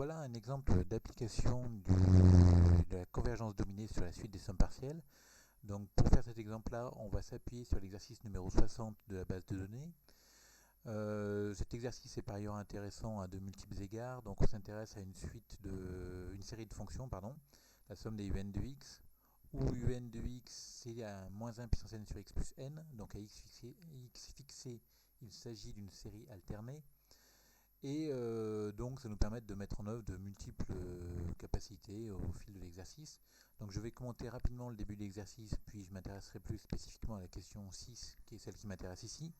voilà un exemple d'application de la convergence dominée sur la suite des sommes partielles. Donc pour faire cet exemple-là, on va s'appuyer sur l'exercice numéro 60 de la base de données. Cet exercice est par ailleurs intéressant à de multiples égards. Donc on s'intéresse à une série de fonctions, la somme des un de x, où un de x c'est à moins 1 puissance n sur x plus n. Donc à x fixé, il s'agit d'une série alternée. Et donc ça nous permet de mettre en œuvre de multiples capacités au fil de l'exercice. Donc je vais commenter rapidement le début de l'exercice, puis je m'intéresserai plus spécifiquement à la question 6, qui est celle qui m'intéresse ici.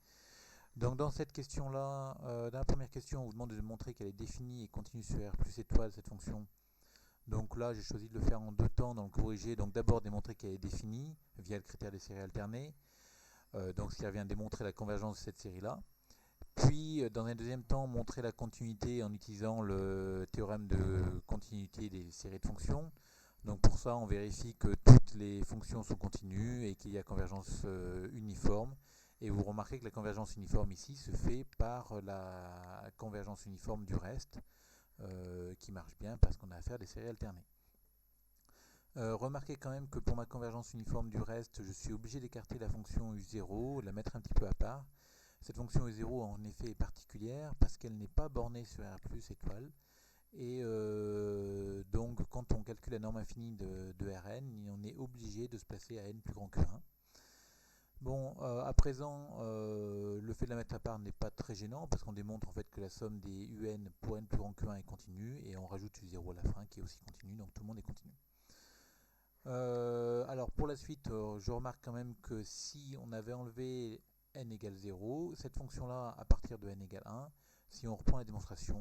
Donc dans cette question-là, dans la première question, on vous demande de montrer qu'elle est définie et continue sur R plus étoile, cette fonction. Donc là, j'ai choisi de le faire en deux temps dans le corrigé. Donc d'abord démontrer qu'elle est définie via le critère des séries alternées. Donc ce qui revient à démontrer la convergence de cette série-là. Puis, dans un deuxième temps, montrer la continuité en utilisant le théorème de continuité des séries de fonctions. Donc pour ça, on vérifie que toutes les fonctions sont continues et qu'il y a convergence uniforme. Et vous remarquez que la convergence uniforme ici se fait par la convergence uniforme du reste, qui marche bien parce qu'on a affaire à des séries alternées. Remarquez quand même que pour ma convergence uniforme du reste, je suis obligé d'écarter la fonction u0, la mettre un petit peu à part. Cette fonction u0 en effet est particulière parce qu'elle n'est pas bornée sur R plus étoile. Et donc quand on calcule la norme infinie de Rn, on est obligé de se placer à n plus grand que 1. Bon, à présent, le fait de la mettre à part n'est pas très gênant parce qu'on démontre en fait que la somme des un pour n plus grand que 1 est continue et on rajoute u0 à la fin qui est aussi continue, donc tout le monde est continu. Alors pour la suite, je remarque quand même que si on avait enlevé n égale 0, cette fonction-là, à partir de n égale 1, si on reprend la démonstration,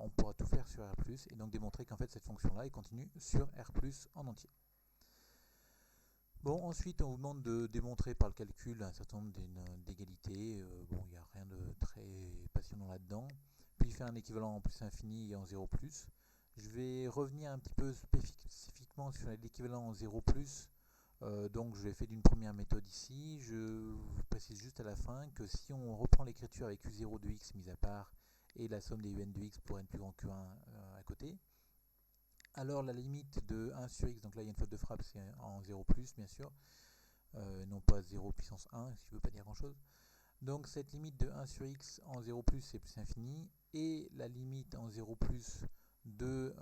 on pourra tout faire sur R+, et donc démontrer qu'en fait cette fonction-là est continue sur R+, en entier. Bon, ensuite on vous demande de démontrer par le calcul un certain nombre d'égalités. Bon, il n'y a rien de très passionnant là-dedans. Puis faire un équivalent en plus infini et en 0+. Je vais revenir un petit peu spécifiquement sur l'équivalent en 0+. Donc je l'ai fait d'une première méthode ici. Je vous précise juste à la fin que si on reprend l'écriture avec u0 de x mis à part et la somme des un de x pour n plus grand que 1 à côté, alors la limite de 1 sur x, donc là il y a une faute de frappe, c'est en 0+, bien sûr, non pas 0 puissance 1, ce qui ne veut pas dire grand chose. Donc cette limite de 1 sur x en 0+, c'est plus infini, et la limite en 0+, de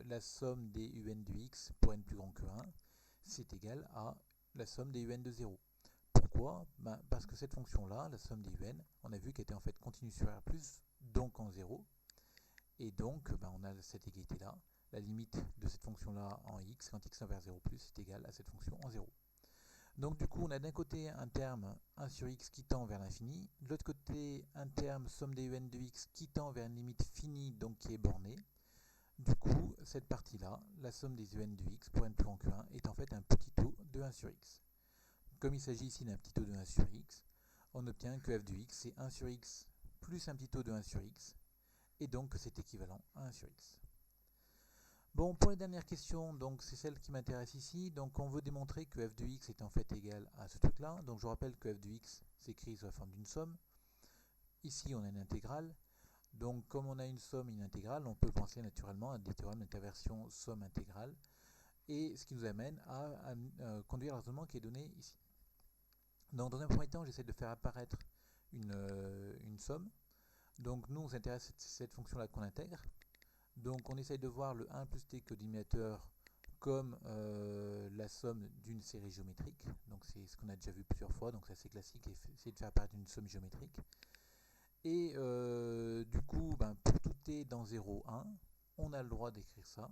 la somme des un de x pour n plus grand que 1, c'est égal à la somme des un de 0. Pourquoi ? Parce que cette fonction-là, la somme des un, on a vu qu'elle était en fait continue sur R+, donc en 0, et donc on a cette égalité-là. La limite de cette fonction-là en x, quand x tend vers 0+, est égale à cette fonction en 0. Donc du coup, on a d'un côté un terme 1 sur x qui tend vers l'infini, de l'autre côté un terme somme des un de x qui tend vers une limite finie, donc qui est bornée. Du coup, cette partie-là, la somme des un de x pour n plus grand que 1, est en fait un petit taux de 1 sur x. Comme il s'agit ici d'un petit taux de 1 sur x, on obtient que f de x, c'est 1 sur x plus un petit taux de 1 sur x, et donc que c'est équivalent à 1 sur x. Bon, pour la dernière question, donc c'est celle qui m'intéresse ici. Donc on veut démontrer que f de x est en fait égal à ce truc-là. Donc je rappelle que f de x s'écrit sous la forme d'une somme. Ici on a une intégrale. Donc comme on a une somme et une intégrale, on peut penser naturellement à des théorèmes d'interversion somme-intégrale. Et ce qui nous amène à conduire le raisonnement qui est donné ici. Donc dans un premier temps, j'essaie de faire apparaître une somme. Donc nous on s'intéresse à cette fonction-là qu'on intègre. Donc on essaye de voir le 1 plus t codénominateur comme la somme d'une série géométrique. Donc c'est ce qu'on a déjà vu plusieurs fois, donc c'est assez classique, essayer de faire apparaître une somme géométrique. Et du coup, pour tout t dans 0, 1, on a le droit d'écrire ça.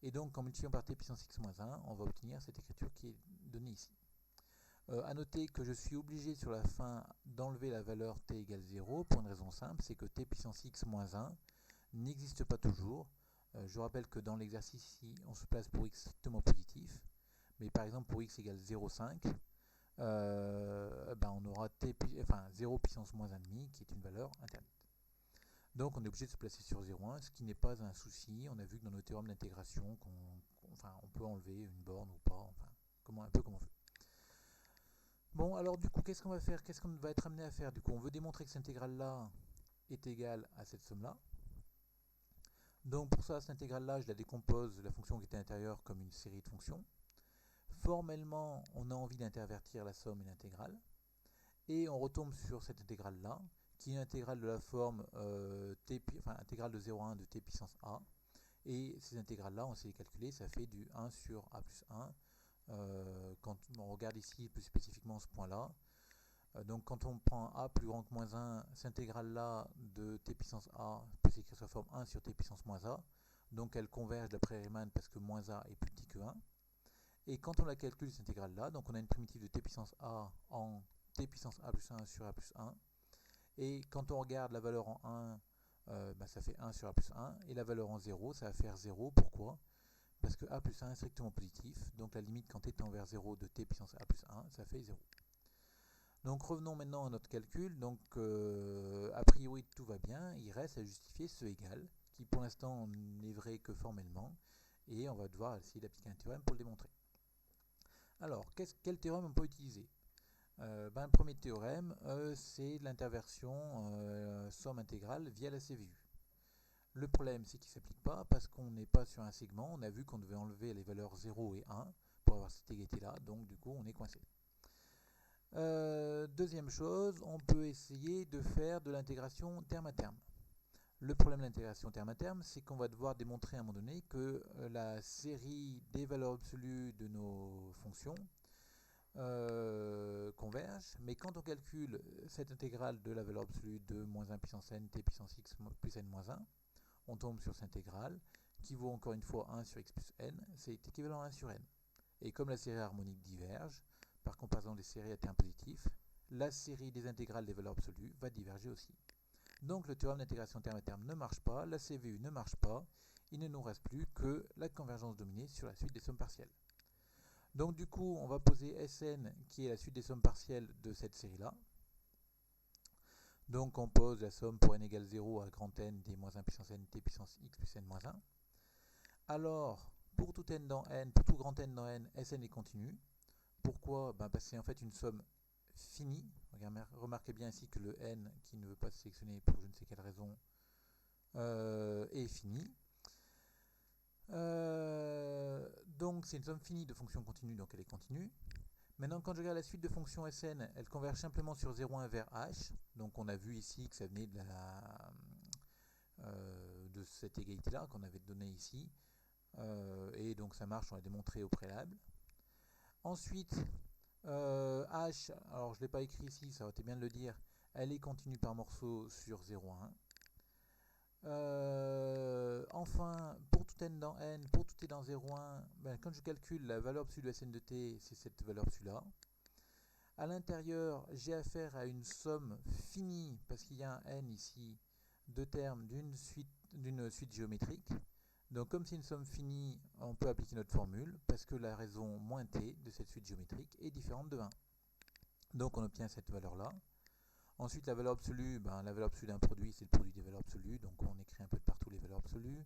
Et donc en multipliant par t puissance x moins 1, on va obtenir cette écriture qui est donnée ici. A noter que je suis obligé sur la fin d'enlever la valeur t égale 0 pour une raison simple, c'est que t puissance x moins 1 n'existe pas toujours. Je rappelle que dans l'exercice ici, on se place pour x strictement positif, mais par exemple pour x égale 0,5, on aura 0 puissance moins 1,5 qui est une valeur interdite. Donc on est obligé de se placer sur 0,1, ce qui n'est pas un souci. On a vu que dans nos théorèmes d'intégration, on peut enlever une borne ou pas, un peu comme on veut. Bon, alors du coup, qu'est-ce qu'on va faire ? Qu'est-ce qu'on va être amené à faire ? Du coup, on veut démontrer que cette intégrale-là est égale à cette somme-là. Donc pour ça, cette intégrale-là, je la décompose, la fonction qui était à l'intérieur, comme une série de fonctions. Formellement, on a envie d'intervertir la somme et l'intégrale. Et on retombe sur cette intégrale-là, qui est intégrale de la forme intégrale de 0 à 1 de t puissance a. Et ces intégrales-là, on sait les calculer, ça fait du 1 sur a plus 1. Quand on regarde ici plus spécifiquement ce point-là, donc quand on prend a plus grand que moins 1, cette intégrale-là de t puissance a peut s'écrire sous la forme 1 sur t puissance moins a. Donc elle converge d'après Riemann parce que moins a est plus petit que 1. Et quand on la calcule, cette intégrale-là, donc on a une primitive de t puissance a en t puissance a plus 1 sur a plus 1. Et quand on regarde la valeur en 1, ça fait 1 sur a plus 1. Et la valeur en 0, ça va faire 0. Pourquoi ? Parce que a plus 1 est strictement positif. Donc la limite quand t tend vers 0 de t puissance a plus 1, ça fait 0. Donc revenons maintenant à notre calcul. Donc a priori tout va bien. Il reste à justifier ce égal, qui pour l'instant n'est vrai que formellement. Et on va devoir essayer d'appliquer un théorème pour le démontrer. Alors, quel théorème on peut utiliser ? Le premier théorème, c'est l'interversion somme intégrale via la CVU. Le problème, c'est qu'il ne s'applique pas parce qu'on n'est pas sur un segment. On a vu qu'on devait enlever les valeurs 0 et 1 pour avoir cette égalité-là. Donc, du coup, on est coincé. Deuxième chose, on peut essayer de faire de l'intégration terme à terme. Le problème de l'intégration terme à terme, c'est qu'on va devoir démontrer à un moment donné que la série des valeurs absolues de nos fonctions converge, mais quand on calcule cette intégrale de la valeur absolue de moins 1 puissance n t puissance x plus n moins 1, on tombe sur cette intégrale qui vaut encore une fois 1 sur x plus n, c'est équivalent à 1 sur n. Et comme la série harmonique diverge, par comparaison des séries à termes positifs, la série des intégrales des valeurs absolues va diverger aussi. Donc le théorème d'intégration terme à terme ne marche pas, la CVU ne marche pas, il ne nous reste plus que la convergence dominée sur la suite des sommes partielles. Donc du coup, on va poser Sn qui est la suite des sommes partielles de cette série-là. Donc on pose la somme pour n égale 0 à grand N des moins 1 puissance n t puissance x plus n moins 1. Alors, pour tout n dans n, pour tout grand N dans n, Sn est continu. Pourquoi ? Parce que c'est en fait une somme finie. Remarquez bien ici que le n qui ne veut pas se sélectionner pour je ne sais quelle raison est fini. Donc c'est une somme finie de fonctions continues, donc elle est continue. Maintenant, quand je regarde la suite de fonctions Sn, elle converge simplement sur 0,1 vers h. Donc on a vu ici que ça venait de cette égalité-là qu'on avait donnée ici. Et donc ça marche, on l'a démontré au préalable. Ensuite, h, alors je ne l'ai pas écrit ici, ça aurait été bien de le dire, elle est continue par morceaux sur 0,1. Enfin, pour tout n dans n, pour tout t dans 0,1, quand je calcule la valeur absolue de Sn de t, c'est cette valeur absolue-là. À l'intérieur, j'ai affaire à une somme finie, parce qu'il y a un n ici, de termes d'une suite géométrique. Donc comme c'est une somme finie, on peut appliquer notre formule, parce que la raison moins t de cette suite géométrique est différente de 1. Donc on obtient cette valeur-là. Ensuite, la valeur absolue, la valeur absolue d'un produit, c'est le produit des valeurs absolues, donc on écrit un peu de partout les valeurs absolues.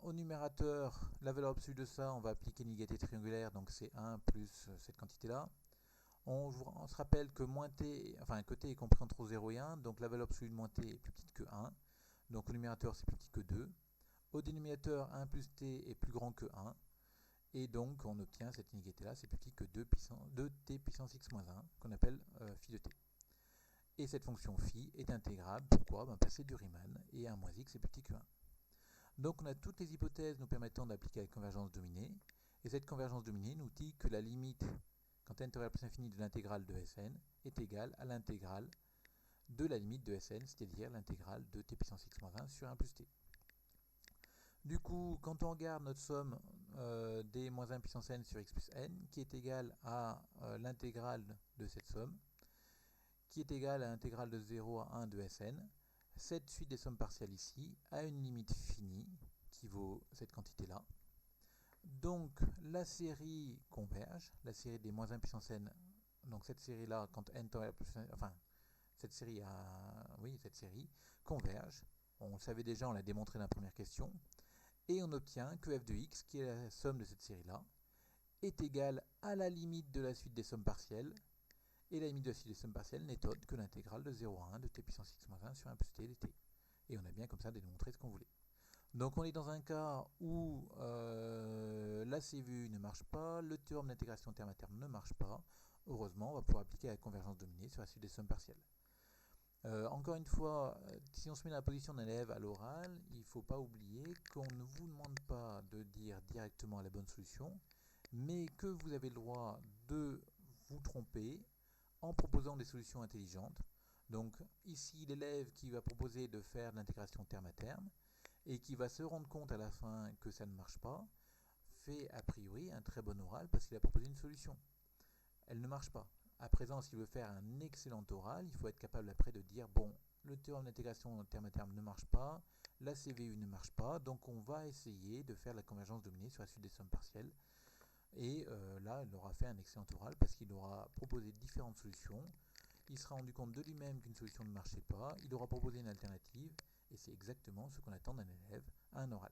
Au numérateur, la valeur absolue de ça, on va appliquer une égalité triangulaire, donc c'est 1 plus cette quantité-là. On se rappelle que que t est compris entre 0 et 1, donc la valeur absolue de moins t est plus petite que 1. Donc au numérateur, c'est plus petit que 2. Au dénominateur, 1 plus t est plus grand que 1. Et donc on obtient cette inégalité-là, c'est plus petit que 2t puissance x moins 1, qu'on appelle phi de t. Et cette fonction phi est intégrable. Pourquoi ? Parce que c'est du Riemann, et 1 moins x est plus petit que 1. Donc on a toutes les hypothèses nous permettant d'appliquer la convergence dominée. Et cette convergence dominée nous dit que la limite, quand n tend vers plus infini de l'intégrale de Sn, est égale à l'intégrale de la limite de Sn, c'est-à-dire l'intégrale de t puissance x moins 1 sur 1 plus t. Du coup, quand on regarde notre somme des moins 1 puissance n sur x plus n, qui est égale à l'intégrale de cette somme, qui est égale à l'intégrale de 0 à 1 de Sn, cette suite des sommes partielles ici a une limite finie, qui vaut cette quantité-là. Donc la série converge, la série des moins 1 puissance n, donc cette série-là, quand n tend vers plus, cette série converge. On le savait déjà, on l'a démontré dans la première question. Et on obtient que f de x, qui est la somme de cette série-là, est égale à la limite de la suite des sommes partielles. Et la limite de la suite des sommes partielles n'est autre que l'intégrale de 0 à 1 de t puissance x moins 1 sur 1 plus t dt. Et on a bien comme ça démontré ce qu'on voulait. Donc on est dans un cas où la CVU ne marche pas, le théorème d'intégration terme à terme ne marche pas. Heureusement, on va pouvoir appliquer la convergence dominée sur la suite des sommes partielles. Encore une fois, si on se met dans la position d'un élève à l'oral, il ne faut pas oublier qu'on ne vous demande pas de dire directement la bonne solution, mais que vous avez le droit de vous tromper en proposant des solutions intelligentes. Donc ici, l'élève qui va proposer de faire de l'intégration terme à terme et qui va se rendre compte à la fin que ça ne marche pas, fait a priori un très bon oral parce qu'il a proposé une solution. Elle ne marche pas. À présent, s'il veut faire un excellent oral, il faut être capable après de dire, bon, le théorème d'intégration terme à terme ne marche pas, la CVU ne marche pas, donc on va essayer de faire la convergence dominée sur la suite des sommes partielles. Et là, il aura fait un excellent oral parce qu'il aura proposé différentes solutions. Il sera rendu compte de lui-même qu'une solution ne marchait pas, il aura proposé une alternative, et c'est exactement ce qu'on attend d'un élève à un oral.